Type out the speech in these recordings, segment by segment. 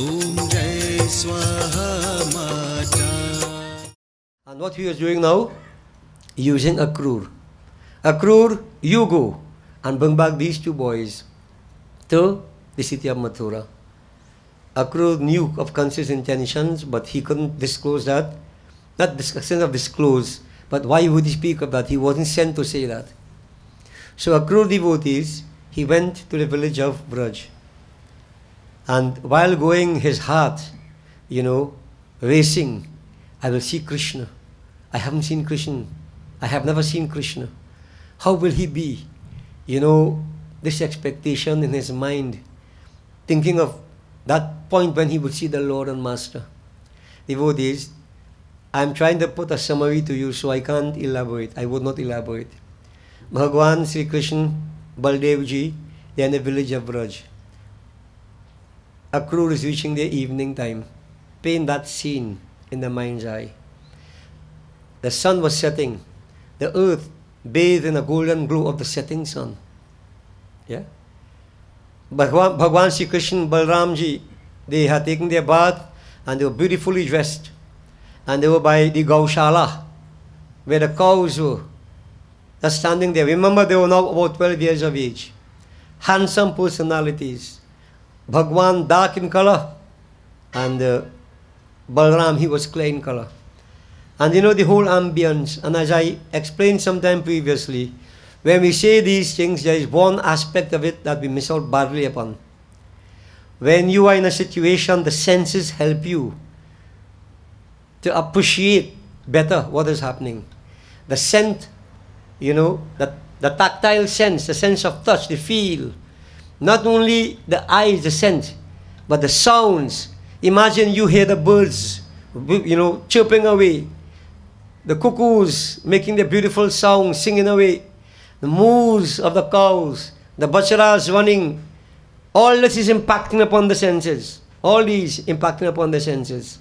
Om Jai Swaha Mata. And what he was doing now? Using Akrur. Akrur, you go and bring back these two boys to the city of Mathura. Akrur knew of Kansa's intentions, but he couldn't disclose that. Not discussion of disclose, but why would he speak of that? He wasn't sent to say that. So Akrur devotees, he went to the village of Braj. And while going, his heart, racing, I will see Krishna. I haven't seen Krishna. I have never seen Krishna. How will he be? This expectation in his mind, thinking of that point when he would see the Lord and Master. Devotees, I'm trying to put a summary to you, so I can't elaborate. I would not elaborate. Bhagwan Shri Krishna, Baldevji, they are in the village of Braj. Akrur is reaching the evening time. Paint that scene in the mind's eye. The sun was setting. The earth bathed in a golden glow of the setting sun. Yeah? Bhagwan Shri Krishna, Balramji, they had taken their bath and they were beautifully dressed. And they were by the Gaushala, where the cows were. They're standing there. Remember, they were now about 12 years of age. Handsome personalities. Bhagwan dark in color, and Balram, he was clear in color. And the whole ambience, and as I explained sometime previously, when we say these things, there is one aspect of it that we miss out badly upon. When you are in a situation, the senses help you to appreciate better what is happening. The scent, the tactile sense, the sense of touch, the feel. Not only the eyes, the scent, but the sounds. Imagine you hear the birds, chirping away. The cuckoos making their beautiful sound, singing away. The moos of the cows, the bacharas running. All this is impacting upon the senses. All these impacting upon the senses.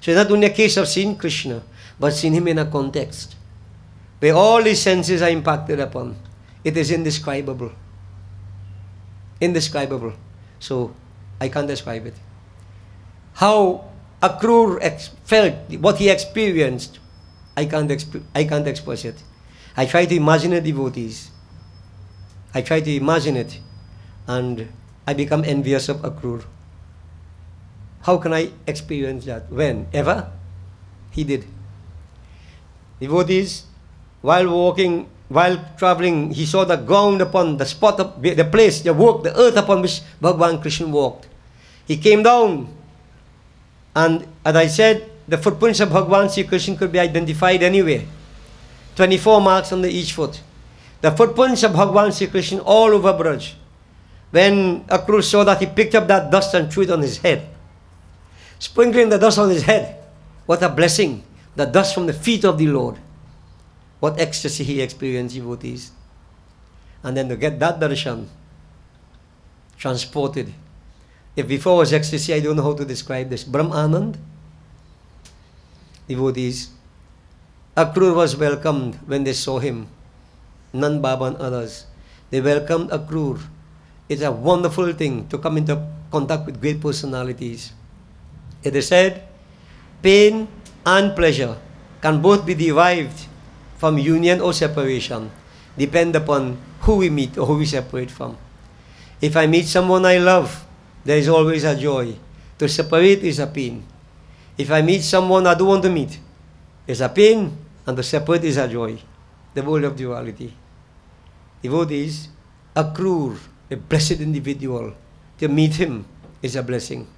So it's not only a case of seeing Krishna, but seeing him in a context where all these senses are impacted upon. It is indescribable. Indescribable. So I can't describe it. How Akrur felt, what he experienced, I can't express it. I try to imagine it, devotees. I try to imagine it, and I become envious of Akrur. How can I experience that? When? Ever? He did. Devotees, while walking, while traveling, he saw the ground upon the spot of the place, the work, the earth upon which Bhagwan Krishna walked. He came down, and as I said, the footprints of Bhagwan Shri Krishna could be identified anywhere. 24 marks on each foot. The footprints of Bhagwan Shri Krishna all over Braj. When Akrur saw that, he picked up that dust and threw it on his head. Sprinkling the dust on his head. What a blessing. The dust from the feet of the Lord. What ecstasy he experienced, devotees. And then to get that darshan, transported. If before was ecstasy, I don't know how to describe this. Brahmanand, devotees. Akrur was welcomed when they saw him. Nand Baba and others. They welcomed Akrur. It's a wonderful thing to come into contact with great personalities. It is said, pain and pleasure can both be derived from union or separation, depend upon who we meet or who we separate from. If I meet someone I love, there is always a joy. To separate is a pain. If I meet someone I don't want to meet, it's a pain, and to separate is a joy. The world of duality. Devotees, Akrur, a blessed individual, to meet him is a blessing.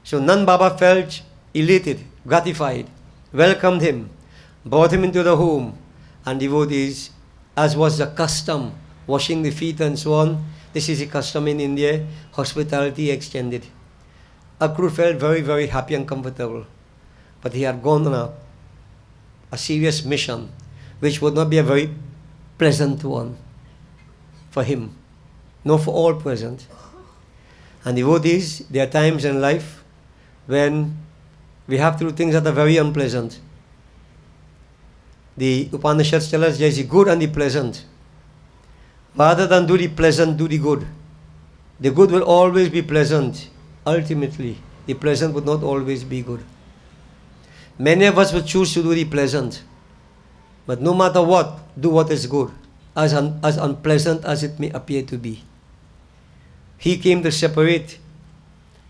So Nand Baba felt elated, gratified, welcomed him, brought him into the home, and devotees, as was the custom, washing the feet and so on. This is a custom in India, hospitality extended. Akrur felt very, very happy and comfortable. But he had gone on a serious mission, which would not be a very pleasant one for him, nor for all present. And devotees, there are times in life when we have to do things that are very unpleasant. The Upanishads tell us there is the good and the pleasant. Rather than do the pleasant, do the good. The good will always be pleasant. ultimately the pleasant would not always be good. Many of us would choose to do the pleasant, but no matter what, do what is good, as unpleasant as it may appear to be. He came to separate,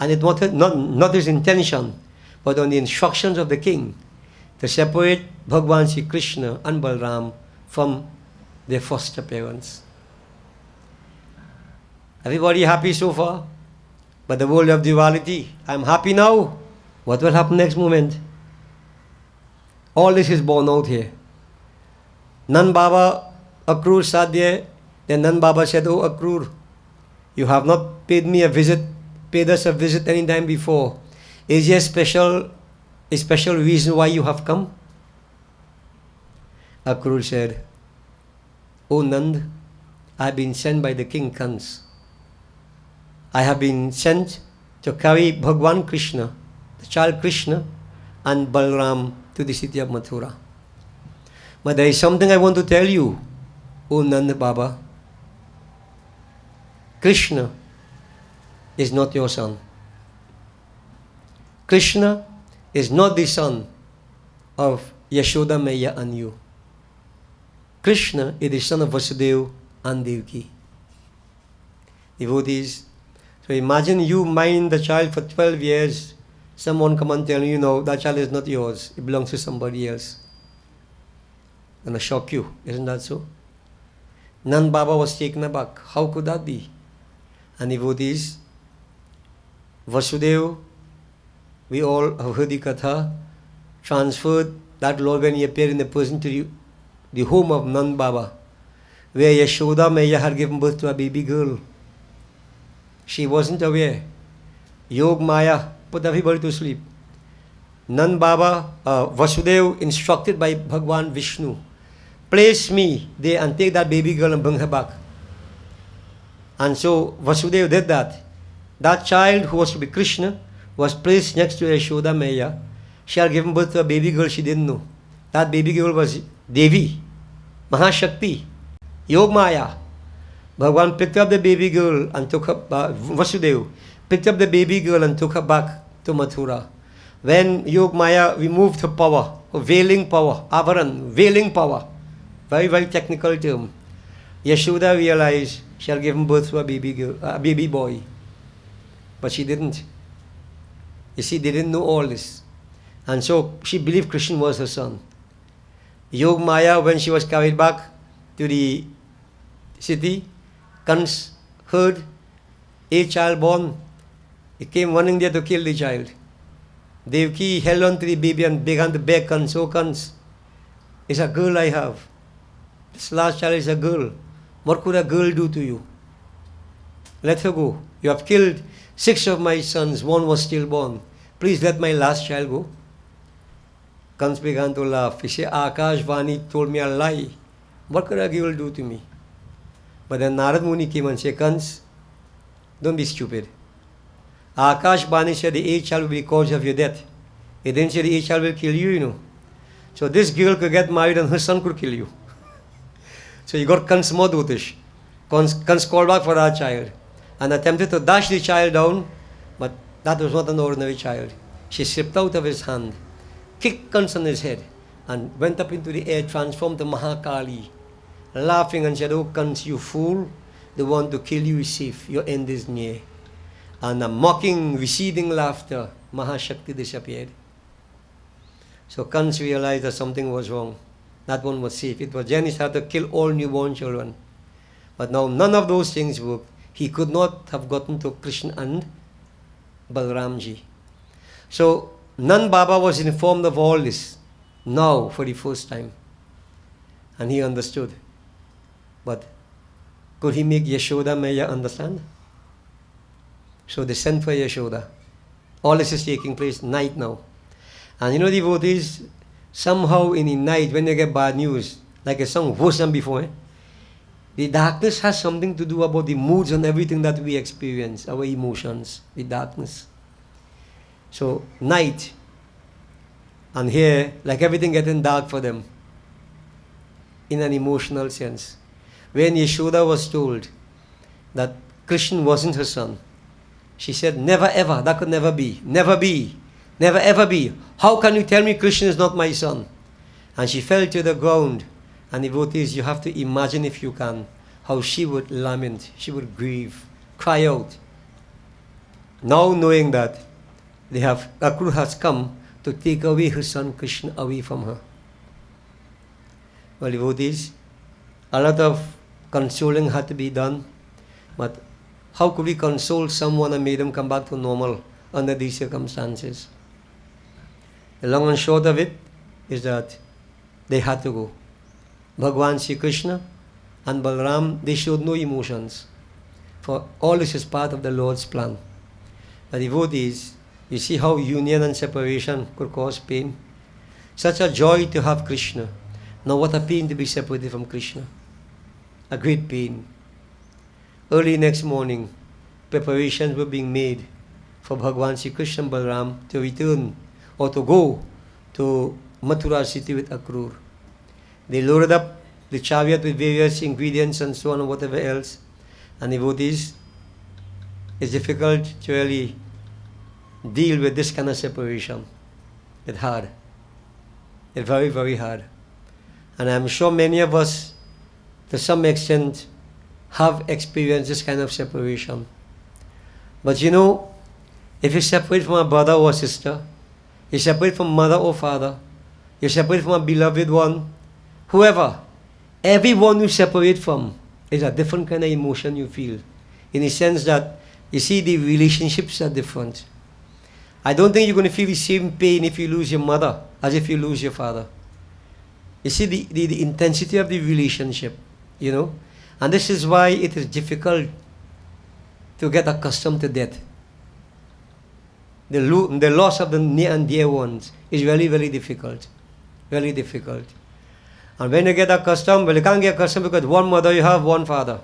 and it was not his intention, but on the instructions of the king, to separate Bhagwan Shri Krishna and Balram from their foster parents. Everybody happy so far? But the world of duality, I'm happy now. What will happen next moment? All this is borne out here. Nan Baba, Akrur sat there. Then Nan Baba said, "Oh Akrur, you have not paid us a visit any time before. Is there a special reason why you have come?" Akrur said, "Oh Nand, I have been sent by the king Kans. I have been sent to carry Bhagwan Krishna, the child Krishna, and Balram to the city of Mathura. But there is something I want to tell you, O Nand Baba. Krishna is not your son. Krishna is not the son of Yashoda Maya and you. Krishna is the son of Vasudeva and Devaki." Devotees, so imagine you mind the child for 12 years, someone come and tell you, "No, that child is not yours, it belongs to somebody else." Gonna shock you, isn't that so? Nand Baba was taken aback. How could that be? And devotees, Vasudeva, we all have heard the Katha, transferred that Lord when he appeared in the person to the home of Nand Baba, where Yashoda Maya had given birth to a baby girl. She wasn't aware. Yog Maya put everybody to sleep. Nand Baba, Vasudeva, instructed by Bhagwan Vishnu, place me there and take that baby girl and bring her back. And so Vasudeva did that. That child who was to be Krishna was placed next to Yashoda Maya. She had given birth to a baby girl she didn't know. That baby girl was Devi, Mahashakti, Yog Maya. Bhagwan picked up the baby girl and took her, Vasudeva picked up the baby girl and took her back to Mathura. When Yog Maya removed her power, her veiling power, avaran, veiling power, very, very technical term, Yashoda realized she had given birth to a baby boy. But she didn't. You see, they didn't know all this. And so she believed Krishna was her son. Yog Maya, when she was carried back to the city, Kans heard a child born. He came running there to kill the child. Devaki held on to the baby and began to beg Kans, "Oh Kans, it's a girl I have. This last child is a girl. What could a girl do to you? Let her go. You have killed 6 of my sons, 1 was stillborn. Please let my last child go." Kans began to laugh. He said, "Akash Vani told me a lie. What could a girl do to me?" But then Narad Muni came and said, "Kans, don't be stupid. Akash Bani said the 8th child will be the cause of your death. He didn't say the 8th child will kill you, you know. So this girl could get married and her son could kill you." So you got Kans more dotish. Kans called back for that child and attempted to dash the child down, but that was not an ordinary child. She slipped out of his hand, kicked Kans on his head, and went up into the air, transformed to Mahakali, laughing and said, "Oh Kans, you fool, the one to kill you is safe, your end is near." And a mocking, receding laughter, Mahashakti disappeared. So Kans realized that something was wrong. That one was safe. It was then he started to kill all newborn children. But now none of those things worked. He could not have gotten to Krishna and Balramji. So Nand Baba was informed of all this now for the first time. And he understood. But could he make Yashoda Maya understand? So they sent for Yashoda. All this is taking place night now. And you know, devotees, somehow in the night when they get bad news, like a song worse than before, the darkness has something to do about the moods and everything that we experience, our emotions, the darkness. So night, and here, like everything getting dark for them, in an emotional sense. When Yashoda was told that Krishna wasn't her son, She said, never ever, that could never be. Never be. Never ever be. How can you tell me Krishna is not my son? And she fell to the ground. And devotees, you have to imagine if you can, how she would lament, she would grieve, cry out. Now knowing that Akrur has come to take away her son Krishna away from her. Well, devotees, a lot of consoling had to be done, but how could we console someone and make them come back to normal under these circumstances? The long and short of it is that they had to go. Bhagwan Shri Krishna and Balaram, they showed no emotions, for all this is part of the Lord's plan. The devotees, you see how union and separation could cause pain? Such a joy to have Krishna. Now what a pain to be separated from Krishna. A great pain. Early next morning, preparations were being made for Bhagwan Shri Krishna and Balaram to return or to go to Mathura city with Akrur. They loaded up the chariot with various ingredients and so on and whatever else. And devotees, it's difficult to really deal with this kind of separation. It's hard. It's very, very hard. And I'm sure many of us, to some extent, have experienced this kind of separation. But you know, if you separate from a brother or a sister, you separate from mother or father, you separate from a beloved one, whoever, everyone you separate from is a different kind of emotion you feel. In the sense that, you see, the relationships are different. I don't think you're going to feel the same pain if you lose your mother as if you lose your father. You see the intensity of the relationship, you know. And this is why it is difficult to get accustomed to death. The loss of the near and dear ones is really, very difficult. Really difficult. And when you get accustomed, well, you can't get accustomed because one mother you have, one father.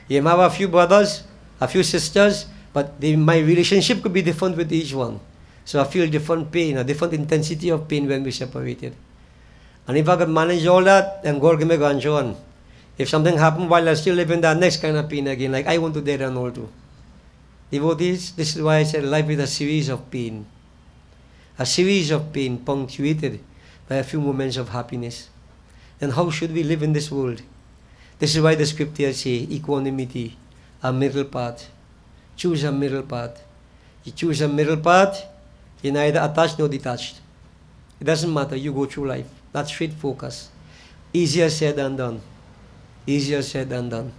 You may have a few brothers, a few sisters, but my relationship could be different with each one. So I feel different pain, a different intensity of pain when we're separated. And if I could manage all that, then God give me grandchildren. If something happened while I still live in that next kind of pain again, like I want to die and all too. Devotees, this is why I said life is a series of pain. A series of pain punctuated by a few moments of happiness. Then how should we live in this world? This is why the scriptures say equanimity, a middle path. Choose a middle path. You choose a middle path, you're neither attached nor detached. It doesn't matter, you go through life. That's straight focus. Easier said than done. Easier said than done.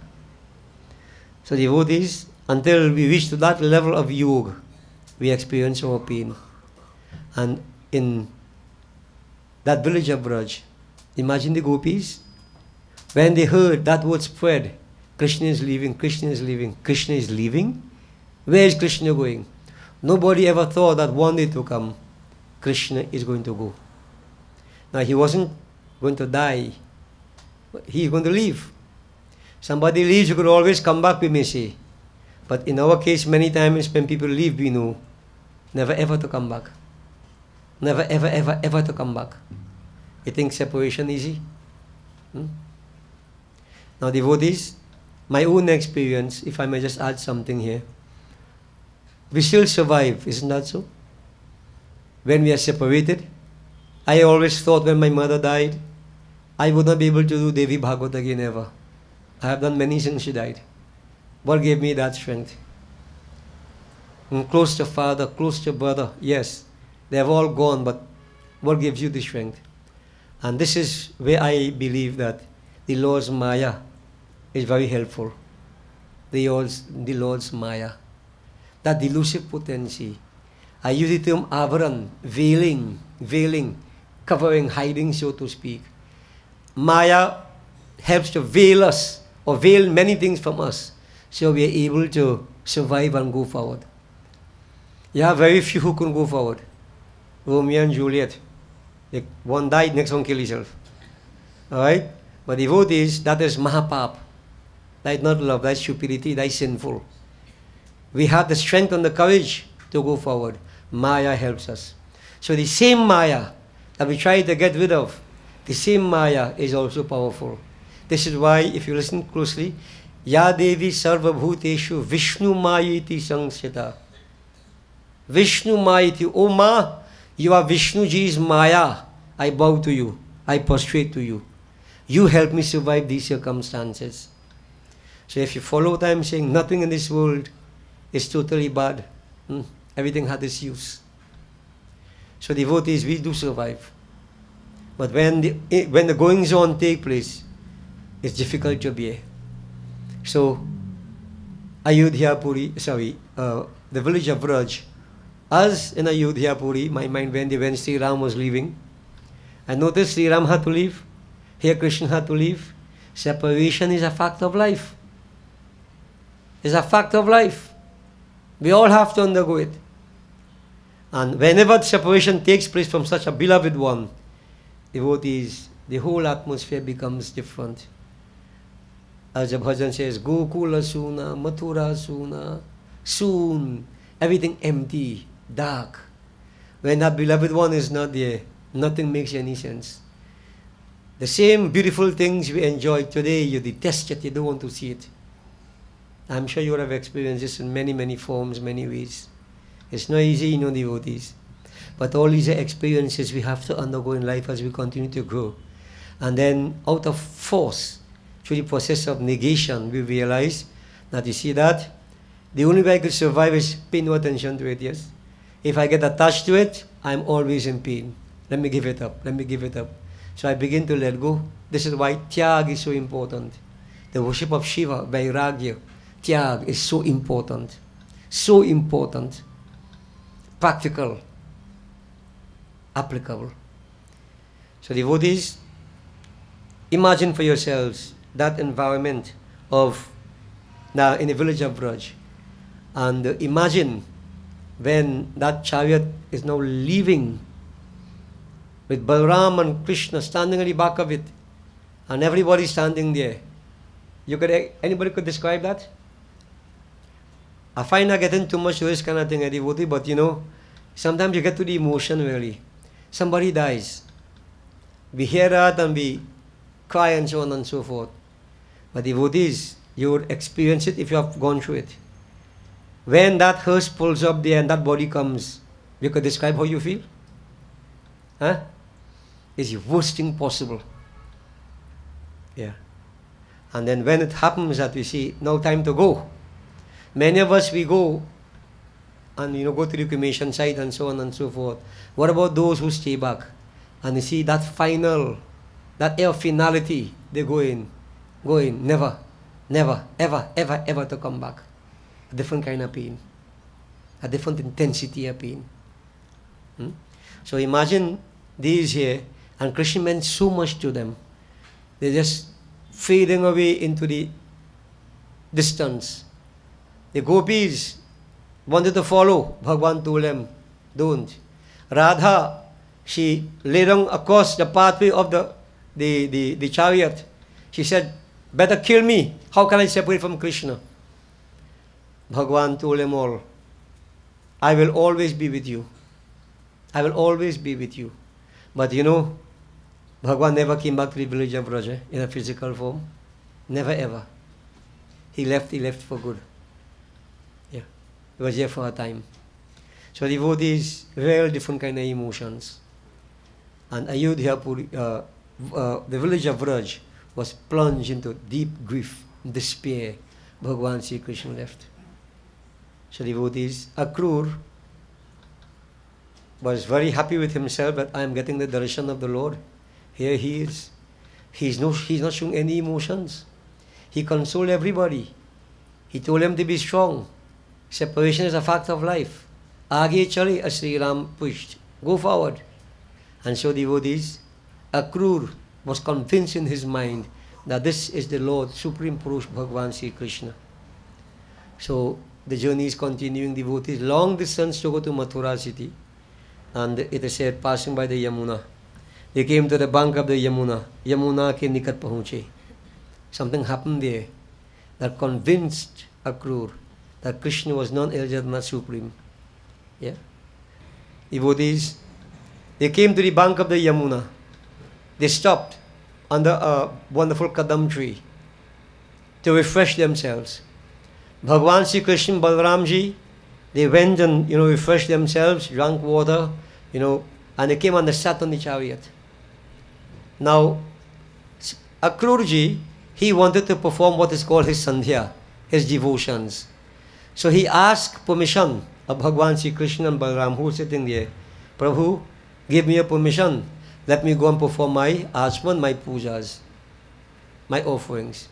So devotees, until we reach to that level of yoga, we experience our pain. And in that village of Braj, imagine the gopis, when they heard that word spread, Krishna is leaving, Krishna is leaving, Krishna is leaving. Where is Krishna going? Nobody ever thought that one day to come, Krishna is going to go. Now he wasn't going to die. He's going to leave. Somebody leaves, you could always come back, we may say. But in our case, many times when people leave, we know never ever to come back. Never ever ever ever to come back. You think separation easy? Now devotees, my own experience, if I may just add something here, we still survive, isn't that so? When we are separated, I always thought when my mother died, I would not be able to do Devi Bhagavad again ever. I have done many since she died. What gave me that strength? Close to father, close to brother, yes, they have all gone, but what gives you the strength? And this is where I believe that the Lord's Maya is very helpful. The Lord's Maya. That delusive potency. I use the term avaran, veiling, covering, hiding, so to speak. Maya helps to veil us, or veil many things from us, so we are able to survive and go forward. You have very few who can go forward. Romeo and Juliet. One died, next one killed himself. Alright? But devotees, that is mahapap. That is not love, that is stupidity, that is sinful. We have the strength and the courage to go forward. Maya helps us. So the same Maya that we try to get rid of, the same Maya is also powerful. This is why, if you listen closely, Ya Devi Sarva Bhuteshu Vishnu Mayiti Sangsita. Vishnu Maiti. Oh Ma, you are Vishnu Ji's Maya. I bow to you. I prostrate to you. You help me survive these circumstances. So if you follow what I am saying, nothing in this world is totally bad. Everything has its use. So devotees, we do survive. But when the goings on take place, it's difficult to bear. So Ayodhya Puri, the village of Vraj, as in Ayodhya Puri, my mind went there when Sri Ram was leaving. I noticed Sri Ram had to leave, here Krishna had to leave. Separation is a fact of life. It's a fact of life. We all have to undergo it. And whenever separation takes place from such a beloved one, devotees, the whole atmosphere becomes different. As the bhajan says, Gokula Suna, Mathura Suna, soon, everything empty, dark. When that beloved one is not there, nothing makes any sense. The same beautiful things we enjoy today, you detest it, you don't want to see it. I'm sure you would have experienced this in many, many forms, many ways. It's not easy, devotees. But all these experiences we have to undergo in life as we continue to grow. And then out of force, through the process of negation, we realize that you see that the only way I could survive is pay no attention to it, yes? If I get attached to it, I'm always in pain. Let me give it up, let me give it up. So I begin to let go. This is why Tyag is so important. The worship of Shiva, Vairagya, Tyag is so important. So important. Practical. Applicable. So devotees, imagine for yourselves that environment of now in the village of Braj. And imagine when that chariot is now leaving with Balram and Krishna standing at the back of it and everybody standing there. Anybody could describe that? I find not getting too much to this kind of thing, devotee, but sometimes you get to the emotion really. Somebody dies. We hear that and we cry and so on and so forth. But devotees, you would experience it if you have gone through it. When that hearse pulls up there and that body comes, you could describe how you feel? Huh? It's the worst thing possible. Yeah. And then when it happens that we see, now time to go. Many of us, we go and go to the cremation site and so on and so forth. What about those who stay back? And you see that that air of finality, they go in, never, ever to come back. A different kind of pain. A different intensity of pain. So imagine these here, and Krishna meant so much to them. They're just fading away into the distance. The gopis wanted to follow. Bhagwan told them, don't. Radha, she lay down across the pathway of the chariot. She said, better kill me. How can I separate from Krishna? Bhagwan told them all, I will always be with you. I will always be with you. But Bhagwan never came back to the village of Vraja in a physical form. Never ever. He left for good. Yeah. He was there for a time. So devotees, very different kind of emotions. And Ayodhya Puri, the village of Vraj was plunged into deep grief, despair. Bhagwan Sri Krishna left. So devotees, Akrur was very happy with himself that I am getting the darshan of the Lord. Here he is. He's not showing any emotions. He consoled everybody. He told them to be strong. Separation is a fact of life. Aage chale, as Sri Ram pushed. Go forward. And so devotees, Akrur was convinced in his mind that this is the Lord, Supreme Purush, Bhagwan Sri Krishna. So the journey is continuing, devotees. Long distance to go to Mathura city. And it is said, passing by the Yamuna. They came to the bank of the Yamuna. Yamuna ke nikat pahunche. Something happened there that convinced Akrur that Krishna was none other than Supreme. Yeah. Devotees, they came to the bank of the Yamuna. They stopped under a wonderful kadam tree to refresh themselves. Bhagwan Sri Krishna Balramji They went and, refreshed themselves, drank water, and they came and they sat on the chariot. Now, Akrurji, he wanted to perform what is called his sandhya, his devotions. So he asked permission of Bhagwan Shri Krishna and Balaram, who was sitting there. Prabhu, give me a permission. Let me go and perform my achman, my pujas, my offerings.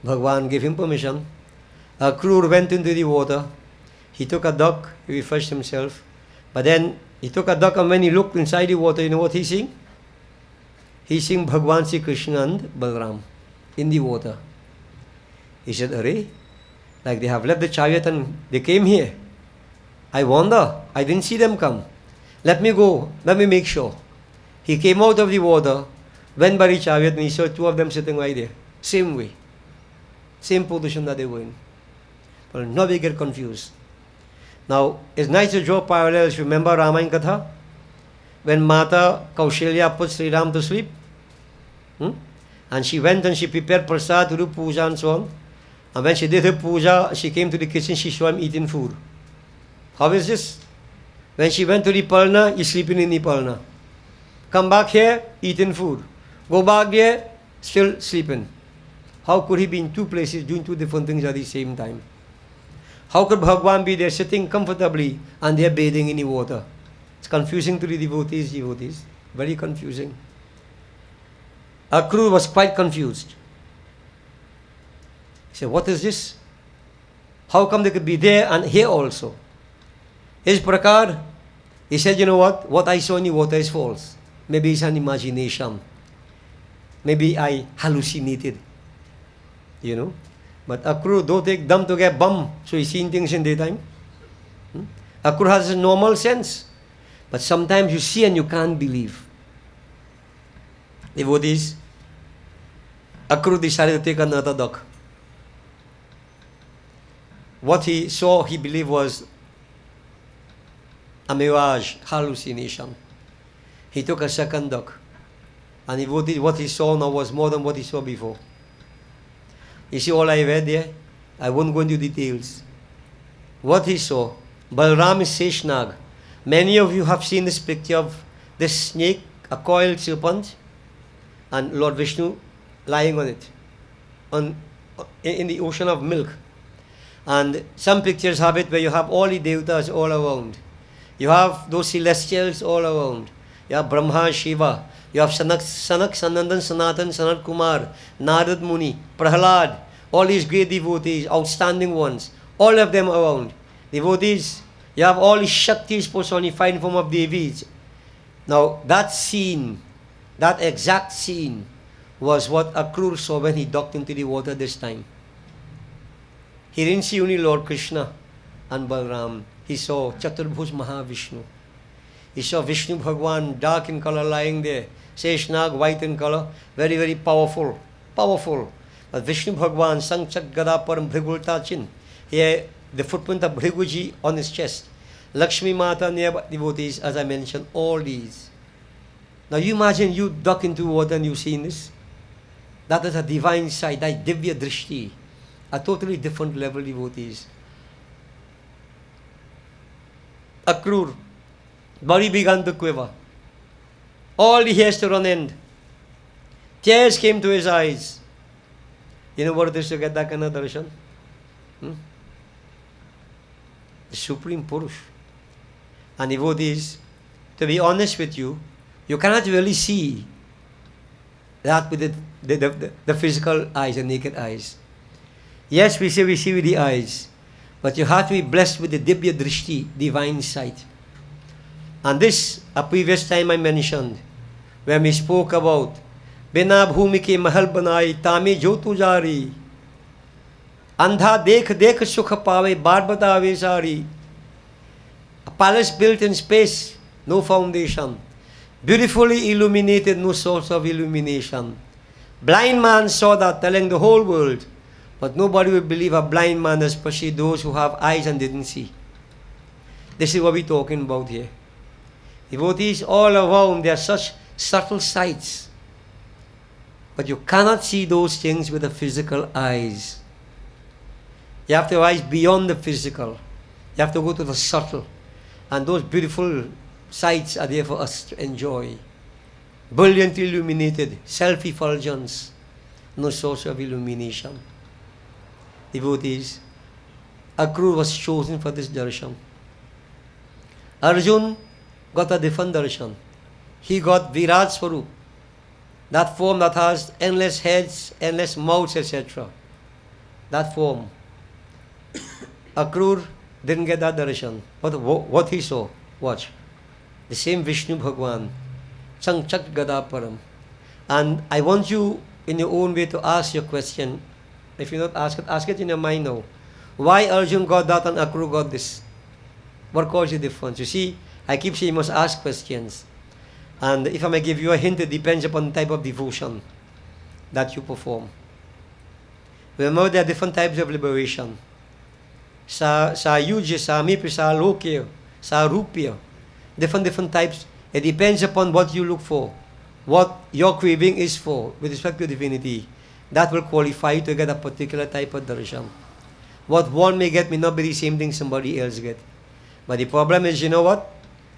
Bhagwan gave him permission. Akrur went into the water. He took a duck, he refreshed himself. But then he took a duck, and when he looked inside the water, you know what he seeing? He seeing Bhagwan Shri Krishna and Balaram in the water. He said, Arey, like they have left the chariot and they came here. I wonder, I didn't see them come. Let me go, let me make sure. He came out of the water, went by the chariot, and he saw two of them sitting right there. Same way. Same position that they were in. But nobody get confused. Now, it's nice to draw parallels. Remember Ramayana Katha? When Mata Kaushalya put Sri Ram to sleep? And she went and she prepared prasad to do puja and so on. And when she did her puja, she came to the kitchen, she saw him eating food. How is this? When she went to the Palna, he's sleeping in the Palna. Come back here, eating food. Go back there, still sleeping. How could he be in two places doing two different things at the same time? How could Bhagwan be there sitting comfortably and they're bathing in the water? It's confusing to the devotees. Very confusing. Akrur was quite confused. He said, what is this? How come they could be there and here also? His prakar, he said, you know what? What I saw in the water is false. Maybe it's an imagination. Maybe I hallucinated. But Akrur don't take dumb to get bum, so he's seeing things in daytime. Akrur has a normal sense. But sometimes you see and you can't believe. Devotees, Akrur decided to take another duck. What he saw, he believed was a mirage, hallucination. He took a second duck. And what he saw now was more than what he saw before. You see all I read there? I won't go into details. What he saw, Balaram is Seshnag. Many of you have seen this picture of this snake, a coiled serpent, and Lord Vishnu lying on it, in the ocean of milk. And some pictures have it where you have all the devatas all around. You have those celestials all around. You have Brahma, Shiva. You have Sanak, Sanandan, Sanatan, Sanat Kumar, Narad Muni, Prahlad, all these great devotees, outstanding ones, all of them around. Devotees, you have all these Shaktis personified in form of Devis. Now, that scene, that exact scene, was what Akrur saw when he ducked into the water this time. He didn't see only Lord Krishna and Balaram. He saw Chaturbhuj Mahavishnu. He saw Vishnu Bhagwan, dark in color, lying there. Seshnag, white in color, very, very powerful. Powerful. But Vishnu Bhagwan, Sanchak Gada Param Bhrigulta Chin. Here, the footprint of Bhriguji on his chest. Lakshmi Mata, nearby devotees, as I mentioned, all these. Now you imagine you duck into water and you've seen this. That is a divine sight, that Divya Drishti. A totally different level devotees. Akrur, body began to quiver. All the hairs to run end. Tears came to his eyes. You know what it is to get that kind of darshan? The Supreme Purush. And devotees, to be honest with you, you cannot really see that with the physical eyes, the naked eyes. Yes, we see with the eyes, but you have to be blessed with the Divya Drishti, divine sight. And this, a previous time I mentioned, when we spoke about Bina bhumi ke mahal banai, tame jotu jari. Andha dekh sukha pave, baat batave sari. A palace built in space, no foundation. Beautifully illuminated, no source of illumination. Blind man saw that, telling the whole world. But nobody will believe a blind man, especially those who have eyes and didn't see. This is what we're talking about here. Devotees all around, there are such subtle sights. But you cannot see those things with the physical eyes. You have to rise beyond the physical. You have to go to the subtle. And those beautiful sights are there for us to enjoy. Brilliantly illuminated, self-effulgence, no source of illumination. Devotees, Akrur was chosen for this darshan. Arjun got a different darshan. He got Virat Swarup, that form that has endless heads, endless mouths, etc. That form. Akrur didn't get that darshan. But what he saw, watch. The same Vishnu Bhagwan, Changchak Gada Param. And I want you, in your own way, to ask your question. If you not ask it in your mind now. Why Arjun got that and Akrur got this? What caused the difference? You see, I keep saying you must ask questions. And if I may give you a hint, it depends upon the type of devotion that you perform. Remember, there are different types of liberation. Sa yuja, sa mipi, sa lokya, sa rupya. Different types. It depends upon what you look for, what your craving is for with respect to divinity. That will qualify you to get a particular type of darshan. What one may get may not be the same thing somebody else get. But the problem is, you know what?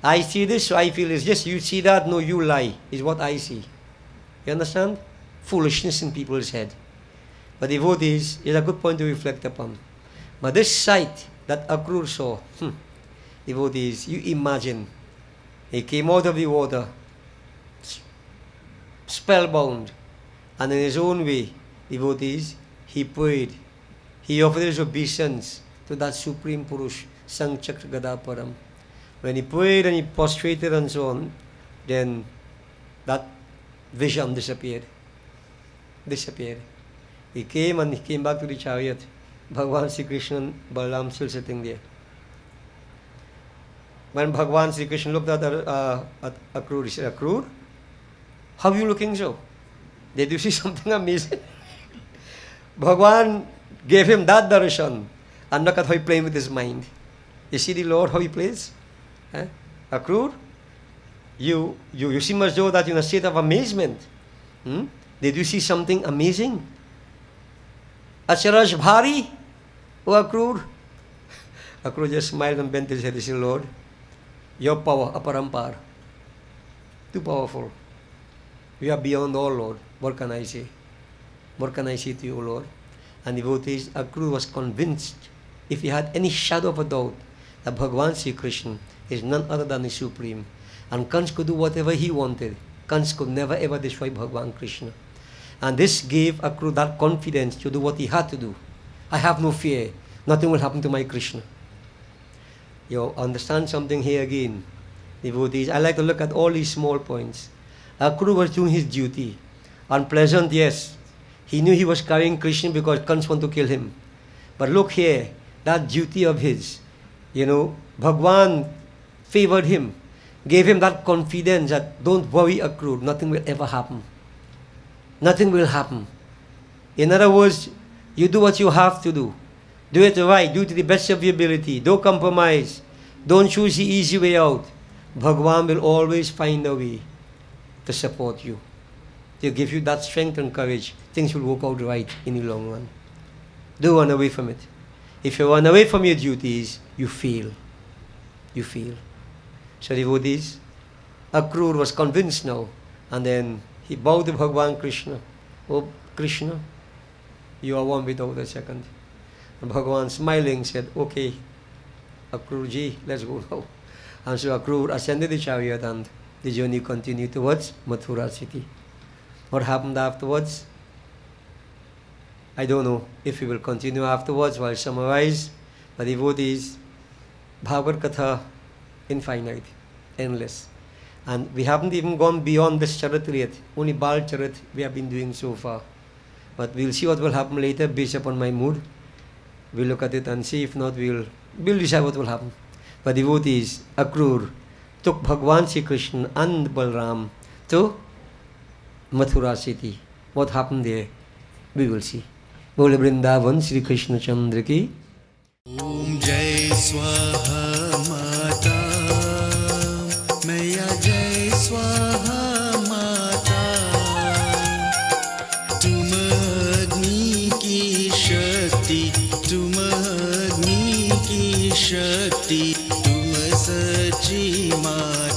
I see this, so I feel this. Yes, you see that, no, you lie, is what I see. You understand? Foolishness in people's head. But devotees is a good point to reflect upon. But this sight that Akrur saw, devotees, you imagine, he came out of the water, spellbound, and in his own way, devotees, he prayed. He offered his obeisance to that Supreme Purush, Sangchakra Gada Param. When he prayed and he prostrated and so on, then that vision disappeared. He came and he came back to the chariot. Bhagavan Shri Krishna and Balaram still sitting there. When Bhagavan Shri Krishna looked at Akrur, he said, Akrur, how are you looking so? Did you see something amazing? Bhagavan gave him that darshan. And look at how he played with his mind. You see the Lord, how he plays? Akrur, you seem as though that you're in a state of amazement. Did you see something amazing? Acharaj Bhari, O Akrur. Akrur just smiled and bent his head. He said, Lord, your power, aparampar, too powerful. You are beyond all, Lord. What can I say? What can I say to you, Lord? And devotees, Akrur was convinced, if he had any shadow of a doubt, that Bhagavan Shri Krishna is none other than the Supreme. And Kans could do whatever he wanted. Kans could never ever destroy Bhagavan Krishna. And this gave Akrur that confidence to do what he had to do. I have no fear. Nothing will happen to my Krishna. You understand something here again, devotees. I like to look at all these small points. Akrur was doing his duty. Unpleasant, yes. He knew he was carrying Krishna because Kans want to kill him. But look here, that duty of his, Bhagwan favored him, gave him that confidence that don't worry, Akrur, nothing will ever happen. Nothing will happen. In other words, you do what you have to do. Do it right, do it to the best of your ability. Don't compromise. Don't choose the easy way out. Bhagwan will always find a way to support you, to give you that strength and courage. Things will work out right in the long run. Don't run away from it. If you run away from your duties, you fail. You fail. So devotees, Akrur was convinced now, and then he bowed to Bhagavan Krishna. Oh Krishna, you are one without a second. And Bhagavan smiling said, okay, Akrurji, let's go now. And so Akrur ascended the chariot and the journey continued towards Mathura city. What happened afterwards? I don't know if we will continue afterwards while summarize. But devotees, Bhagavad Katha, infinite, endless. And we haven't even gone beyond this charit yet. Only Bal Charit we have been doing so far. But we'll see what will happen later based upon my mood. We'll look at it and see. If not, we'll decide what will happen. But devotees, Akrur took Bhagavan Shri Krishna and Balram to Mathura city. What happened there, we will see. Bole Vrindavan Shri Krishna Chandra ki. Om Jai Swaha Mata Maya Jai Swaha Mata Tum Agni ki Shakti Tum Agni ki Shakti शक्ति तुम सच्ची माता